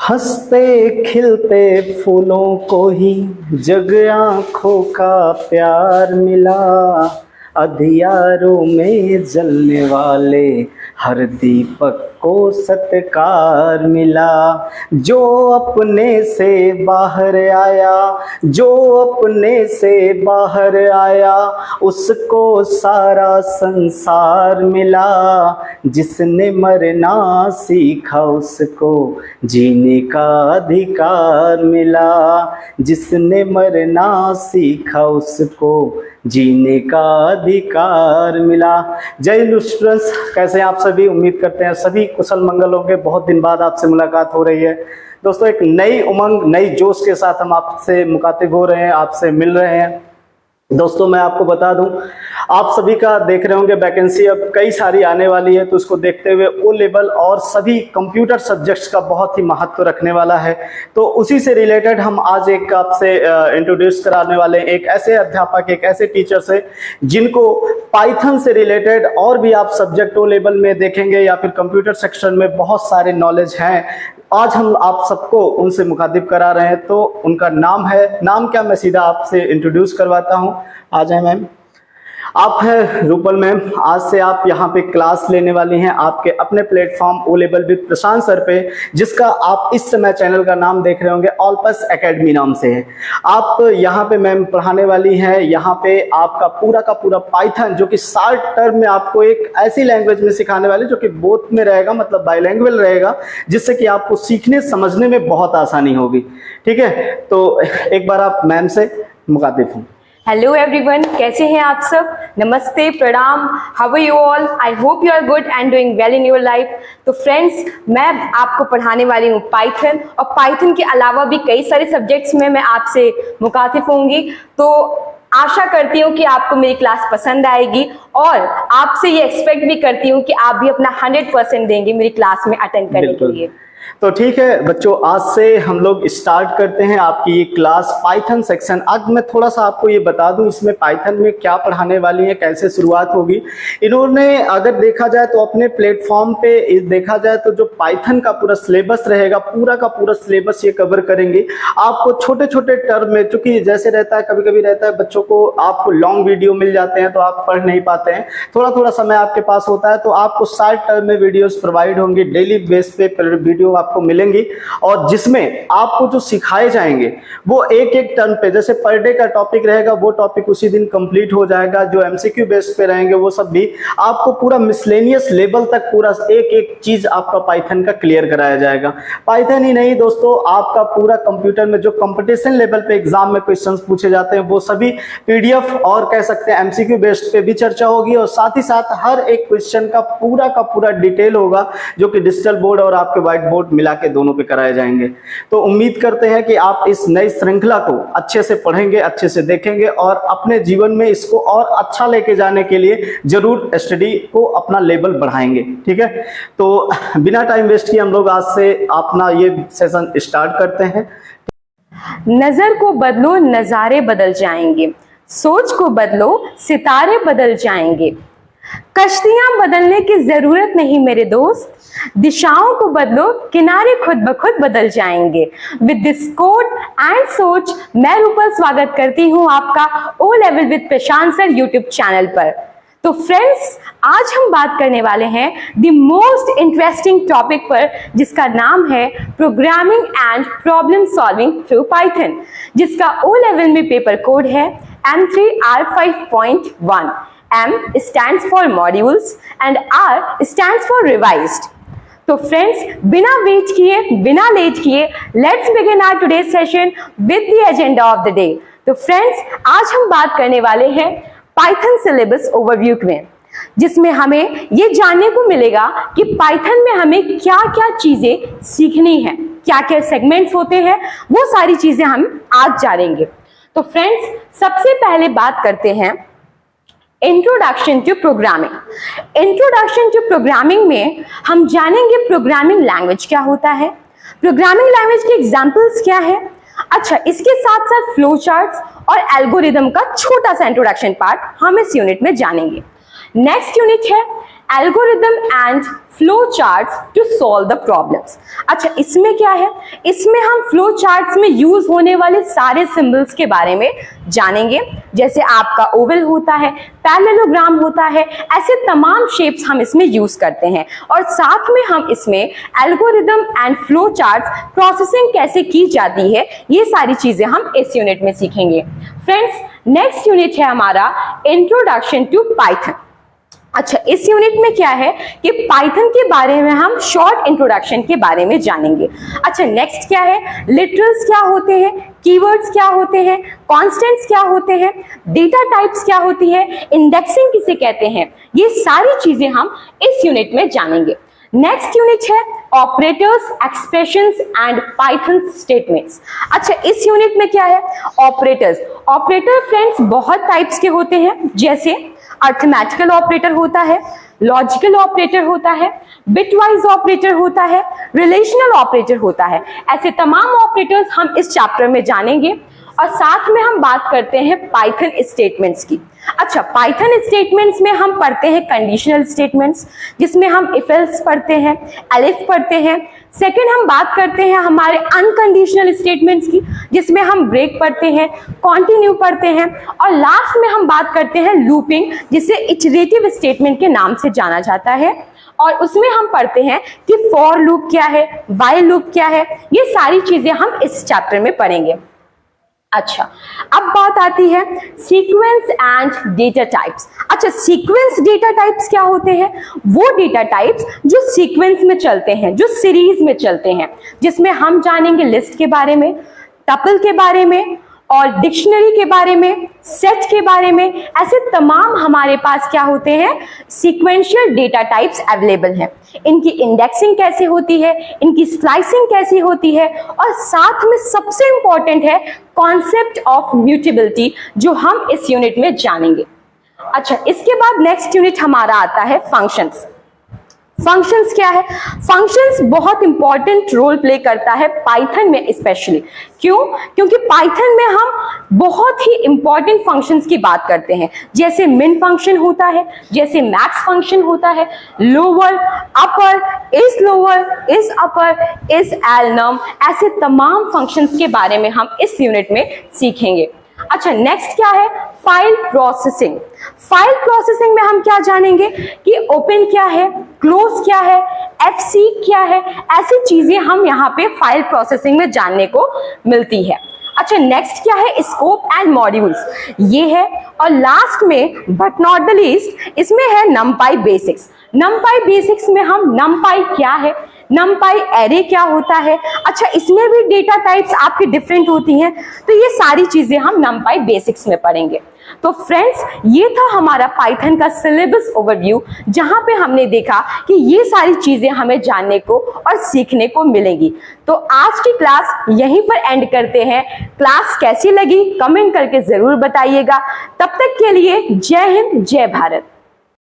हंसते खिलते फूलों को ही जग आँखों का प्यार मिला। अंधियारों में जलने वाले हर दीपक को सत्कार मिला। जो अपने से बाहर आया, जो अपने से बाहर आया, उसको सारा संसार मिला। जिसने मरना सीखा उसको जीने का अधिकार मिला। जिसने मरना सीखा उसको जीने का अधिकार मिला। जय हिंद स्टूडेंट्स, कैसे हैं आप सभी? उम्मीद करते हैं सभी कुशल मंगल होंगे। बहुत दिन बाद आपसे मुलाकात हो रही है दोस्तों। एक नई उमंग, नई जोश के साथ हम आपसे मुखातिब हो रहे हैं, आपसे मिल रहे हैं। दोस्तों मैं आपको बता दूं, आप सभी का देख रहे होंगे वैकेंसी अब कई सारी आने वाली है, तो उसको देखते हुए ओ लेवल और सभी कंप्यूटर सब्जेक्ट्स का बहुत ही महत्व रखने वाला है। तो उसी से रिलेटेड हम आज एक आपसे इंट्रोड्यूस कराने वाले हैं एक ऐसे अध्यापक, एक ऐसे टीचर से जिनको पाइथन से रिलेटेड और भी आप सब्जेक्ट ओ लेवल में देखेंगे या फिर कंप्यूटर सेक्शन में बहुत सारे नॉलेज हैं। आज हम आप सबको उनसे मुखातिब करा रहे हैं। तो उनका नाम है, नाम क्या, मैं सीधा आपसे इंट्रोड्यूस करवाता हूं। आ जाए मैम। आप हैं रूपल मैम। आज से आप यहाँ पे क्लास लेने वाली हैं आपके अपने platform O level with Prashant sir पे, जिसका आप इस समय चैनल का नाम देख रहे होंगे ऑलपस एकेडमी नाम से है। आप यहाँ पे मैम पढ़ाने वाली हैं। यहाँ पे आपका पूरा का पूरा पाइथन, जो कि शॉर्ट टर्म में आपको एक ऐसी लैंग्वेज में सिखाने वाले जो कि बोथ में रहेगा, मतलब बाइलैंग्वेज रहेगा, जिससे कि आपको सीखने समझने में बहुत आसानी होगी। ठीक है, तो एक बार आप मैम से मुखातिब हों। हेलो एवरीवन, कैसे हैं आप सब? नमस्ते, प्रणाम, how are you all? I hope you are good and doing well in your life. तो फ्रेंड्स, मैं आपको पढ़ाने वाली हूँ पाइथन, और पाइथन के अलावा भी कई सारे सब्जेक्ट्स में मैं आपसे मुखातिब होंगी। तो आशा करती हूँ कि आपको मेरी क्लास पसंद आएगी, और आपसे ये एक्सपेक्ट भी करती हूँ कि आप भी अपना 100% देंगे मेरी क्लास में अटेंड करने के लिए। तो ठीक है बच्चों, आज से हम लोग स्टार्ट करते हैं आपकी ये क्लास पाइथन सेक्शन। आज मैं थोड़ा सा आपको ये बता दूं इसमें पाइथन में क्या पढ़ाने वाली है, कैसे शुरुआत होगी। इन्होंने अगर देखा जाए तो अपने प्लेटफॉर्म पे देखा जाए तो जो पाइथन का पूरा सिलेबस रहेगा, पूरा का पूरा सिलेबस ये कवर करेंगे। आपको छोटे छोटे टर्म में, चूंकि जैसे रहता है कभी कभी रहता है बच्चों को, आपको लॉन्ग वीडियो मिल जाते हैं तो आप पढ़ नहीं पाते हैं, थोड़ा थोड़ा समय आपके पास होता है, तो आपको शॉर्ट टर्म में वीडियोस प्रोवाइड होंगी। डेली बेस पे वीडियो आपको मिलेंगी, और जिसमें आपको जो सिखाए जाएंगे वो एक एक टर्म पे, जैसे पर डे का टॉपिक रहेगा वो टॉपिक उसी दिन कंप्लीट हो जाएगा। जो एमसीक्यू बेस पे रहेंगे वो सब भी आपको पूरा मिसलेनियस लेवल तक पूरा एक एक चीज आपका पाइथन का क्लियर कराया जाएगा। पाइथन ही नहीं दोस्तों, आपका पूरा कंप्यूटर में जो कंपटीशन लेवल पे एग्जाम में क्वेश्चंस पूछे जाते हैं वो सभी पीडीएफ और कह सकते हैं एमसीक्यू बेस्ड पे भी चर्चा होगी, और साथ ही साथ हर एक क्वेश्चन का पूरा डिटेल होगा, जो कि डिजिटल बोर्ड और आपके व्हाइट बोर्ड मिला के दोनों पे कराए जाएंगे। तो उम्मीद करते हैं कि आप इस नई श्रृंखला को अच्छे से पढ़ेंगे, अच्छे से देखेंगे, और अपने जीवन में इसको और अच्छा लेके जाने के लिए जरूर स्टडी को अपना लेवल बढ़ाएंगे। ठीक है, तो बिना टाइम वेस्ट किए हम लोग आज से अपना ये सेशन स्टार्ट करते हैं। नजर को बदलो, नजारे बदल जाएंगे। सोच को बदलो, सितारे बदल जाएंगे। कश्तियां बदलने की जरूरत नहीं मेरे दोस्त, दिशाओं को बदलो, किनारे खुद ब खुद बदल जाएंगे। विद दिस कोट एंड सोच, मैं रूपल स्वागत करती हूं आपका O level with Prashant sir YouTube channel पर। तो फ्रेंड्स, आज हम बात करने वाले हैं द मोस्ट इंटरेस्टिंग टॉपिक पर, जिसका नाम है programming and problem solving through Python, जिसका ओ लेवल में पेपर कोड है M3R5.1। M stands for modules and R stands for revised। तो फ्रेंड्स, बिना वेट किए, बिना लेट किए, let's begin our today's session with the agenda of the day. तो friends, आज हम बात करने वाले हैं पाइथन सिलेबस ओवरव्यू में, जिसमें हमें ये जानने को मिलेगा कि पाइथन में हमें क्या क्या चीजें सीखनी है, क्या क्या सेगमेंट्स होते हैं, वो सारी चीजें हम आज जानेंगे। तो फ्रेंड्स, सबसे पहले बात करते हैं introduction to programming. Introduction to programming में हम जानेंगे प्रोग्रामिंग लैंग्वेज क्या होता है, प्रोग्रामिंग लैंग्वेज के एग्जांपल्स क्या है। अच्छा, इसके साथ साथ फ्लो चार्ट्स और एल्गोरिदम का छोटा सा इंट्रोडक्शन पार्ट हम इस यूनिट में जानेंगे। नेक्स्ट यूनिट है algorithm and flow charts to solve the problems. अच्छा, इसमें क्या है, इसमें हम फ्लो चार्ट्स में यूज होने वाले सारे सिंबल्स के बारे में जानेंगे। जैसे आपका ओवल होता है, पैरेललोग्राम होता है, ऐसे तमाम शेप्स हम इसमें यूज करते हैं। और साथ में हम इसमें algorithm and flow charts processing कैसे की जाती है, ये सारी चीजें हम इस यूनिट में सीखेंगे। फ्रेंड्स, नेक्स्ट यूनिट है हमारा इंट्रोडक्शन टू पाइथन। अच्छा, इस यूनिट में क्या है कि पाइथन के बारे में हम शॉर्ट इंट्रोडक्शन के बारे में जानेंगे। अच्छा, नेक्स्ट क्या है, लिटरल्स क्या होते हैं, कीवर्ड्स क्या होते हैं, कॉन्स्टेंट्स क्या होते हैं, डेटा टाइप्स क्या होती है, इंडेक्सिंग किसे कहते हैं, ये सारी चीजें हम इस यूनिट में जानेंगे। नेक्स्ट यूनिट है operators, expressions and Python statements. अच्छा, इस यूनिट में क्या है, ऑपरेटर्स। ऑपरेटर फ्रेंड्स बहुत टाइप्स के होते हैं, जैसे अर्थमेटिकल ऑपरेटर होता है, लॉजिकल ऑपरेटर होता है, बिटवाइज ऑपरेटर होता है, रिलेशनल ऑपरेटर होता है। ऐसे तमाम ऑपरेटर्स हम इस चैप्टर में जानेंगे। और साथ में हम बात करते हैं पाइथन स्टेटमेंट्स की। अच्छा, पाइथन स्टेटमेंट्स में हम पढ़ते हैं कंडीशनल स्टेटमेंट्स, जिसमें हम इफ एल्स पढ़ते हैं, एलिफ पढ़ते हैं। सेकंड, हम बात करते हैं हमारे अनकंडीशनल स्टेटमेंट्स की, जिसमें हम ब्रेक पढ़ते हैं, कॉन्टिन्यू पढ़ते हैं। और लास्ट में हम बात करते हैं लूपिंग, जिसे इटरेटिव स्टेटमेंट के नाम से जाना जाता है। और उसमें हम पढ़ते हैं कि फॉर लूप क्या है, व्हाइल लूप क्या है, ये सारी चीजें हम इस चैप्टर में पढ़ेंगे। अच्छा, अब बात आती है सीक्वेंस एंड डेटा टाइप्स। अच्छा, सीक्वेंस डेटा टाइप्स क्या होते हैं, वो डेटा टाइप्स जो सीक्वेंस में चलते हैं, जो सीरीज में चलते हैं, जिसमें हम जानेंगे लिस्ट के बारे में, टपल के बारे में, और डिक्शनरी के बारे में, सेट के बारे में। ऐसे तमाम हमारे पास क्या होते हैं, सीक्वेंशियल डेटा टाइप्स अवेलेबल हैं। इनकी इंडेक्सिंग कैसे होती है, इनकी स्लाइसिंग कैसी होती है, और साथ में सबसे इंपॉर्टेंट है कॉन्सेप्ट ऑफ म्यूटेबिलिटी, जो हम इस यूनिट में जानेंगे। अच्छा, इसके बाद नेक्स्ट यूनिट हमारा आता है फंक्शंस। फंक्शंस क्या है, फंक्शंस बहुत इंपॉर्टेंट रोल प्ले करता है पाइथन में स्पेशली। क्यों, क्योंकि पाइथन में हम बहुत ही इंपॉर्टेंट फंक्शंस की बात करते हैं, जैसे मिन फंक्शन होता है, जैसे मैक्स फंक्शन होता है, lower, upper, is lower, is upper, is एलनम। ऐसे तमाम फंक्शंस के बारे में हम इस यूनिट में सीखेंगे। अच्छा, नेक्स्ट क्या है, फाइल प्रोसेसिंग। फाइल प्रोसेसिंग में हम क्या जानेंगे कि ओपन क्या है, क्लोज क्या है, एफसी क्या है। ऐसी चीजें हम यहाँ पे फाइल प्रोसेसिंग में जानने को मिलती है। अच्छा, नेक्स्ट क्या है, स्कोप एंड मॉड्यूल्स, ये है। और लास्ट में बट नॉट द लीस्ट, इसमें है नमपाई बेसिक्स। नमपाई बेसिक्स में हम नमपाई क्या है, नमपाई एरे क्या होता है। अच्छा, इसमें भी डेटा टाइप्स आपकी डिफरेंट होती हैं, तो ये सारी चीजें हम नमपाई बेसिक्स में पढ़ेंगे। तो फ्रेंड्स, ये था हमारा पाइथन का सिलेबस ओवरव्यू, जहां पे हमने देखा कि ये सारी चीजें हमें जानने को और सीखने को मिलेंगी। तो आज की क्लास यहीं पर एंड करते हैं। क्लास कैसी लगी कमेंट करके जरूर बताइएगा। तब तक के लिए जय हिंद, जय भारत।